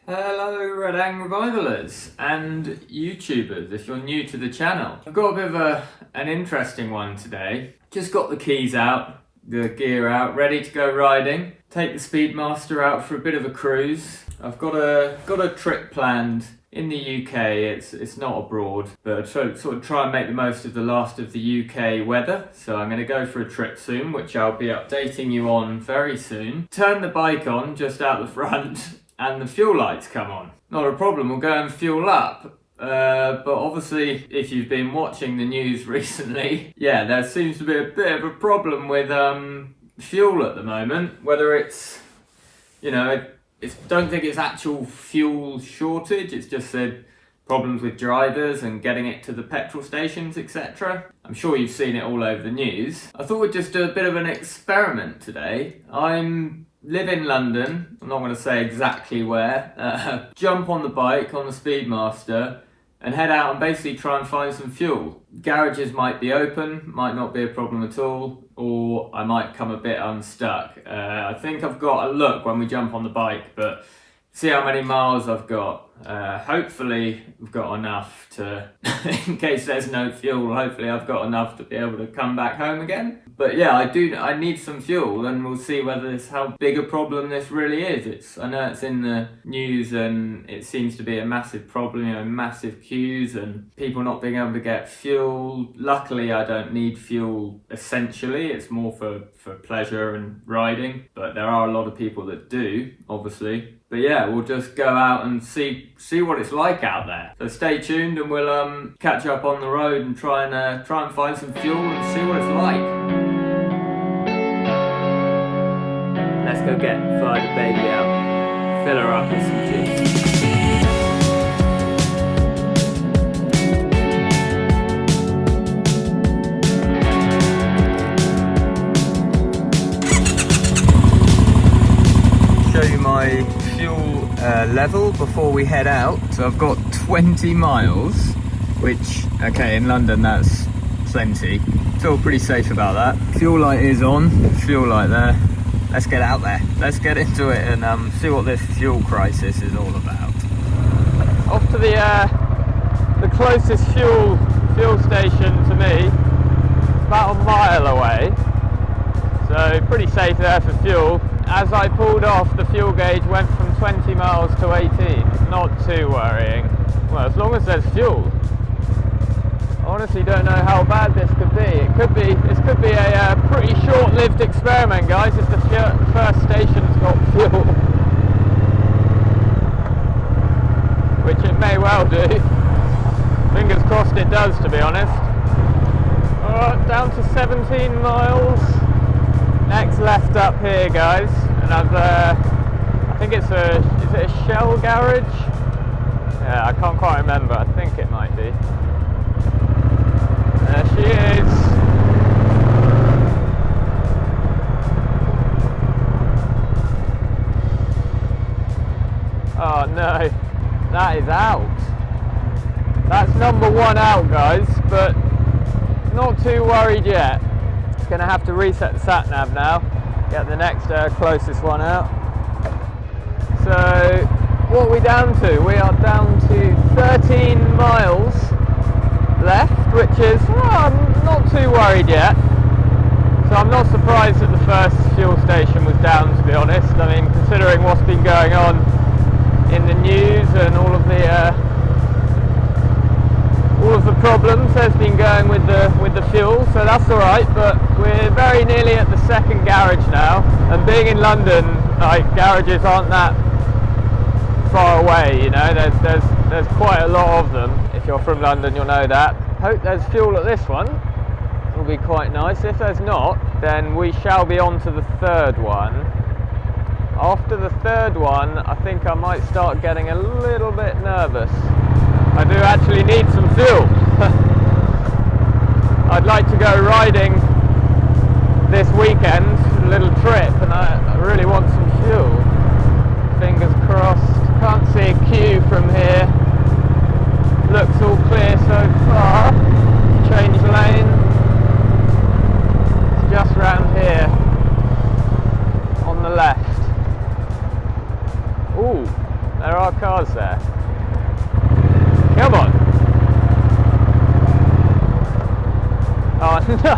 Hello Redang Revivalers and YouTubers if you're new to the channel. I've got a bit of an interesting one today. Just got the keys out, the gear out, ready to go riding. Take the Speedmaster out for a bit of a cruise. I've got a trip planned in the UK. It's not abroad, but I sort of try and make the most of the last of the UK weather. So I'm going to go for a trip soon, which I'll be updating you on very soon. Turn the bike on just out the front and the fuel lights come on. Not a problem, we'll go and fuel up. But obviously, if you've been watching the news recently, yeah, there seems to be a bit of a problem with fuel at the moment. Whether it's, don't think it's actual fuel shortage, it's just said problems with drivers and getting it to the petrol stations, etc. I'm sure you've seen it all over the news. I thought we'd just do a bit of an experiment today. Live in London, I'm not going to say exactly where, jump on the bike, on the Speedmaster, and head out and basically try and find some fuel. Garages might be open, might not be a problem at all, or I might come a bit unstuck. I think I've got a look when we jump on the bike, but see how many miles I've got. Hopefully I've got enough to, in case there's no fuel, hopefully I've got enough to be able to come back home again. But yeah, I need some fuel, and we'll see whether how big a problem this really is. I know it's in the news and it seems to be a massive problem, massive queues and people not being able to get fuel. Luckily I don't need fuel essentially, it's more for pleasure and riding, but there are a lot of people that do, obviously. But yeah, we'll just go out and see what it's like out there. So stay tuned and we'll catch up on the road and try and find some fuel and see what it's like. Let's go fire the baby out, fill her up with some juice. Show you my fuel level before we head out. So I've got 20 miles, which, okay, in London that's plenty. Feel pretty safe about that. Fuel light is on, fuel light there. Let's get out there. Let's get into it and see what this fuel crisis is all about. Off to the closest fuel station to me. It's about a mile away, so pretty safe there for fuel. As I pulled off, the fuel gauge went from 20 miles to 18. Not too worrying. Well, as long as there's fuel. I honestly don't know how bad this could be. This could be a pretty short-lived experiment, guys, if the first station's got fuel. Which it may well do. Fingers crossed it does, to be honest. Down to 17 miles. Next left up here, guys. And I think is it a Shell garage? Yeah, I can't quite remember. I think it might be. There she is. Oh no, that is out. That's number one out, guys, but not too worried yet. Gonna have to reset the sat nav now, get the next closest one out. So what are we down to? We are down to 13 miles left, which is I'm not too worried yet. So I'm not surprised that the first fuel station was down, to be honest. I mean, considering what's been going on in the news and all of the problems there's been going with the fuel, so that's all right. But we're very nearly at the second garage now, and being in London, like, garages aren't that far away. There's quite a lot of them. If you're from London, you'll know that. Hope there's fuel at this one. It'll be quite nice. If there's not, then we shall be on to the third one. After the third one, I think I might start getting a little bit nervous. I do actually need some fuel. I'd like to go riding this weekend, a little trip, and I really want some fuel. Fingers crossed. Can't see a queue from here. Looks all clear so far. Change lane. It's just round here on the left. Ooh, there are cars there. Come on. Oh no,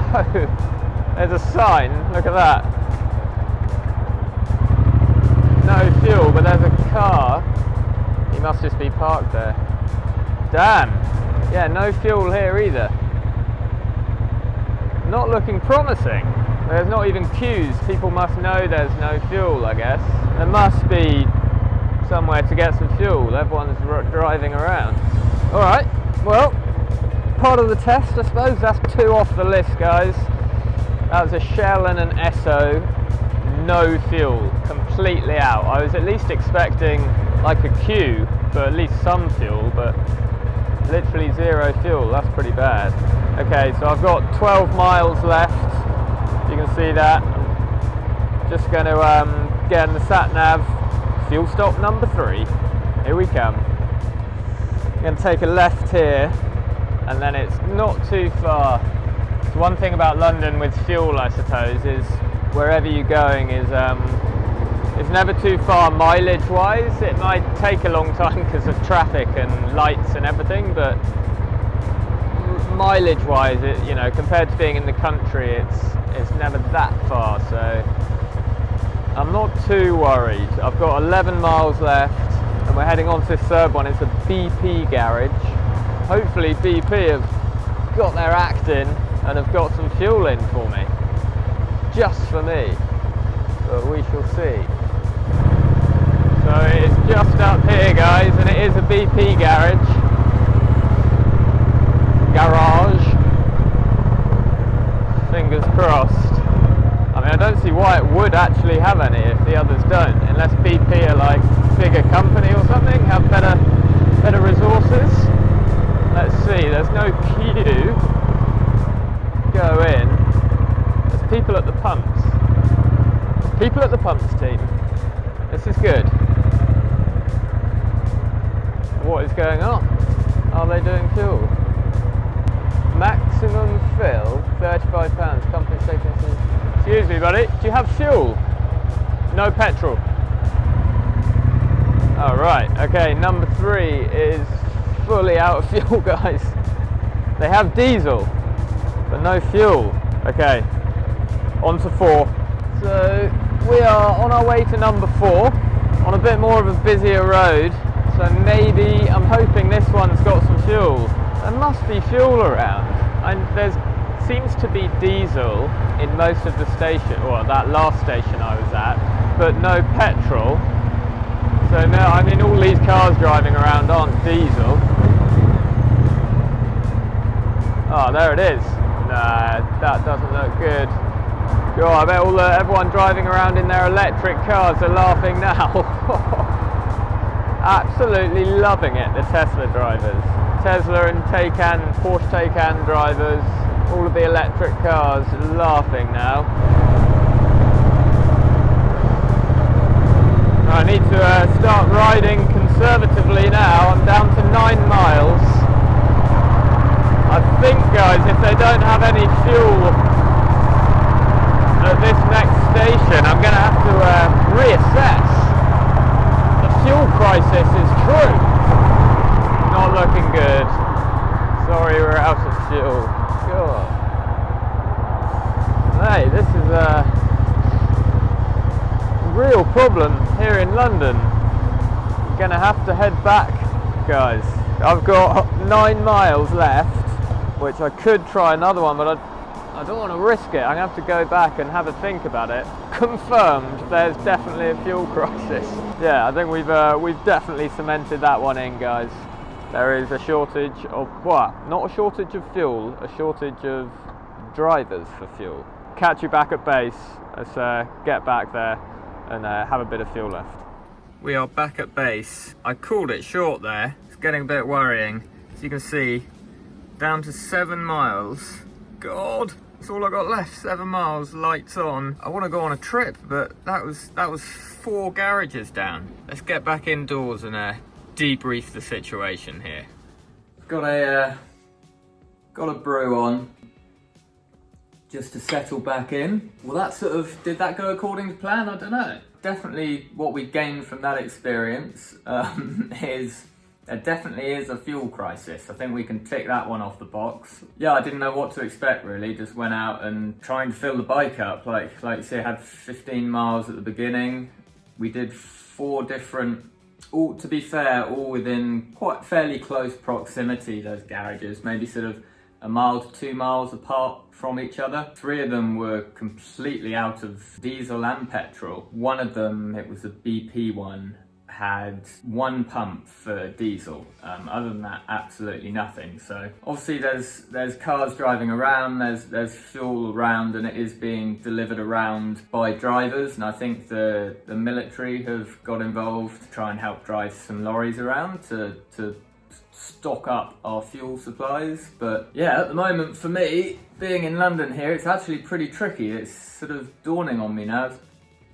there's a sign, look at that. No fuel, but there's a car. He must just be parked there. Damn. Yeah, no fuel here either. Not looking promising. There's not even queues. People must know there's no fuel, I guess. There must be somewhere to get some fuel. Everyone's driving around. Alright, well, part of the test, I suppose. That's 2 off the list, guys. That was a Shell and an Esso. No fuel. Completely out. I was at least expecting like a queue for at least some fuel, but literally 0 fuel. That's pretty bad. Okay, so I've got 12 miles left. You can see that. I'm just going to get in the sat-nav. Fuel stop number 3. Here we come. I'm going to take a left here, and then it's not too far. So one thing about London with fuel, I suppose, is wherever you're going is it's never too far mileage-wise. It might take a long time because of traffic and lights and everything, but mileage-wise, you know, compared to being in the country, it's never that far. So I'm not too worried. I've got 11 miles left, and we're heading on to this third one. It's a BP garage. Hopefully BP have got their act in and have got some fuel in for me. Just for me. But we shall see. So it's just up here, guys, and it is a BP garage. Fingers crossed. I mean, I don't see why it would actually have any if the others don't, unless BP are like bigger company or something, have better resources. Let's see, there's no queue. Go in. There's people at the pumps. People at the pumps, team. This is good. What is going on? Are they doing fuel? Maximum fill, £35. Company station. Excuse me, buddy. Do you have fuel? No petrol. All right. Okay. Number 3 is fully out of fuel, guys. They have diesel, but no fuel. Okay. On to 4. So we are on our way to number 4, on a bit more of a busier road. So maybe I'm hoping this one's got some fuel. There must be fuel around, and there seems to be diesel in most of the station, or that last station I was at, but no petrol. So no, I mean, all these cars driving around aren't diesel. Oh, there it is. Nah, that doesn't look good. God, I bet everyone driving around in their electric cars are laughing now. Absolutely loving it, the Tesla drivers. Tesla and Taycan, Porsche Taycan drivers, all of the electric cars laughing now. I need to start riding conservatively now. I'm down to 9 miles. I think, guys, if they don't have any fuel at this next station, I'm going to have to reassess. The fuel crisis is true. Not looking good. Sorry, we're out of fuel. God. Hey, this is a real problem here in London. I'm going to have to head back, guys. I've got 9 miles left, which I could try another one, but I don't want to risk it. I'm going to have to go back and have a think about it. Confirmed, there's definitely a fuel crisis. Yeah, I think we've definitely cemented that one in, guys. There is a shortage of, well, not a shortage of fuel, a shortage of drivers for fuel. Catch you back at base. Let's get back there and have a bit of fuel left. We are back at base. I called it short there. It's getting a bit worrying. As you can see, down to 7 miles. God, that's all I got left. 7 miles, lights on. I want to go on a trip, but that was 4 garages down. Let's get back indoors and debrief the situation here. Got a brew on just to settle back in. Well, that did that go according to plan? I don't know. definitely what we gained from that experience is there definitely is a fuel crisis. I think we can tick that one off the box. Yeah, I didn't know what to expect really. Just went out and trying to fill the bike up. Like you say, I had 15 miles at the beginning. We did 4 different, all to be fair, all within quite fairly close proximity, those garages, maybe sort of a mile to 2 miles apart from each other. 3 of them were completely out of diesel and petrol. One of them, it was a BP one, had 1 pump for diesel. Other than that, absolutely nothing. So obviously there's cars driving around, there's fuel around, and it is being delivered around by drivers. And I think the military have got involved to try and help drive some lorries around to stock up our fuel supplies. But yeah, at the moment for me, being in London here, it's actually pretty tricky. It's sort of dawning on me now.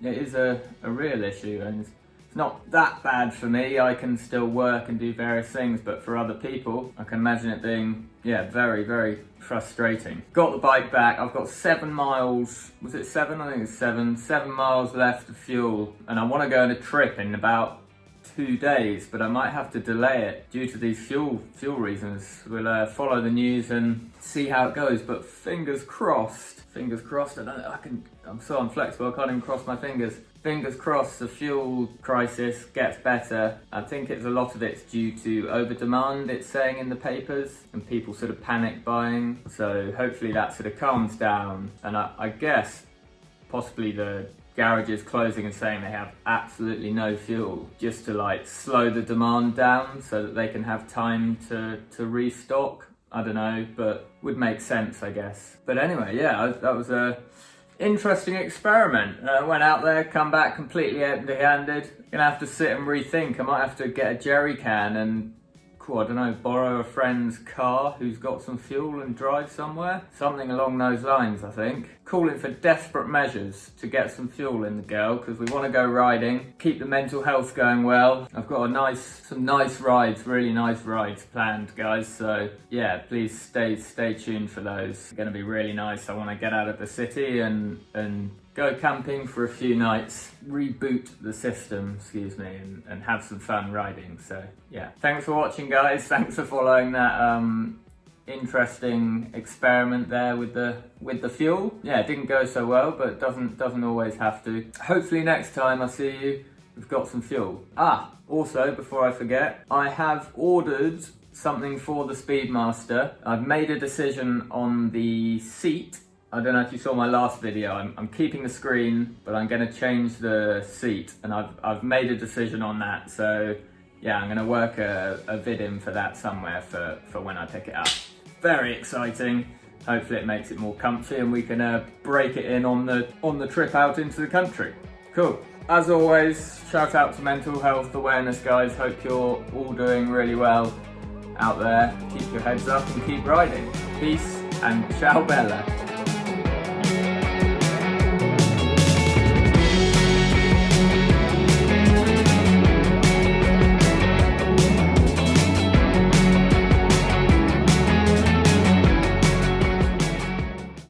It is a real issue, and it's not that bad for me. I can still work and do various things, but for other people, I can imagine it being, yeah, very, very frustrating. Got the bike back. I've got 7 miles, was it 7? I think it's 7 miles left of fuel, and I want to go on a trip in about 2 days, but I might have to delay it due to these fuel reasons. We'll follow the news and see how it goes, but fingers crossed, I'm so inflexible, I can't even cross my fingers. Fingers crossed the fuel crisis gets better. I think a lot of it's due to over demand, it's saying in the papers, and people sort of panic buying. So hopefully that sort of calms down, and I guess possibly the garages closing and saying they have absolutely no fuel, just to like slow the demand down so that they can have time to restock. I don't know, but would make sense, I guess. But anyway, yeah, that was a interesting experiment. Went out there, come back completely empty-handed. Gonna have to sit and rethink. I might have to get a jerry can and, I don't know, borrow a friend's car who's got some fuel and drive somewhere. Something along those lines, I think. Calling for desperate measures to get some fuel in the girl, because we want to go riding, keep the mental health going well. I've got some nice rides, really nice rides planned, guys. So yeah, please stay tuned for those. It's going to be really nice. I want to get out of the city and go camping for a few nights, reboot the system, and have some fun riding. So yeah, thanks for watching, guys. Thanks for following that interesting experiment there with the fuel. Yeah, it didn't go so well, but it doesn't always have to. Hopefully next time I see you, we've got some fuel. Also, before I forget, I have ordered something for the Speedmaster. I've made a decision on the seat. I don't know if you saw my last video. I'm keeping the screen, but I'm going to change the seat, and I've made a decision on that. So yeah, I'm going to work a vid in for that somewhere for when I pick it up. Very exciting. Hopefully it makes it more comfy and we can break it in on the trip out into the country. Cool. As always, shout out to mental health awareness, guys. Hope you're all doing really well out there. Keep your heads up and keep riding. Peace and ciao bella.